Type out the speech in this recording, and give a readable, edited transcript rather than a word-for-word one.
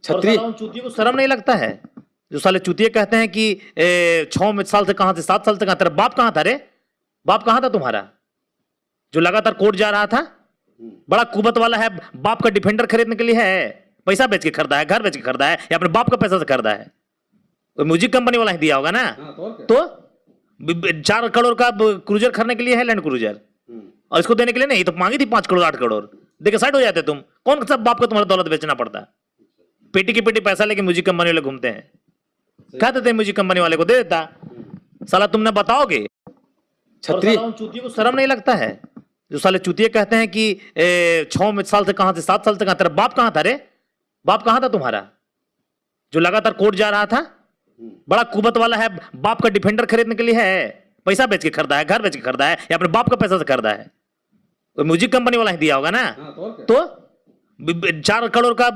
छतरी चूतियों को शर्म नहीं लगता है? जो साले चूतिए कहते हैं कि 6 साल से कहां थे, 7 साल से कहां? तेरा बाप कहां था रे? बाप कहां था तुम्हारा जो लगातार कोर्ट जा रहा था? बड़ा कुबत वाला है, बाप का डिफेंडर खरीदने के लिए है, पैसा बेच के खरीदा है, घर बेच के खरीदा है, या अपने बाप का पैसा से खरीदा है? तो म्यूजिक कंपनी वाला ही दिया होगा ना। तो 4 करोड़ का क्रूजर खरीदने के लिए है, लैंड क्रूजर, और इसको देने के लिए नहीं। तो मांगी थी 5 करोड़ 8 करोड़, देखे साइड हो जाते तुम। कौन सा बाप को तुम्हारा दौलत बेचना पड़ता? पेटी की पेटी पैसा लेके म्यूजिक कंपनी वाले घूमते हैं। कह देते हैं म्यूजिक कंपनी वाले को दे देता, साला तुमने बताओगे। छतरी चूतियों को शर्म नहीं लगता है? जो साले चूतिए कहते हैं कि 6 साल से कहां थे, 7 साल से कहां? तेरा बाप कहां था रे? बाप कहां था तुम्हारा जो लगातार कोर्ट जा रहा था? बड़ा कुबत वाला है, बाप का डिफेंडर खरीदने के लिए है, पैसा बेच के खरीदा है, घर बेच के खरीदा है, या अपने बाप का पैसा से खरीदा है? तो म्यूजिक कंपनी वाला ही दिया होगा ना। तो 4 करोड़ का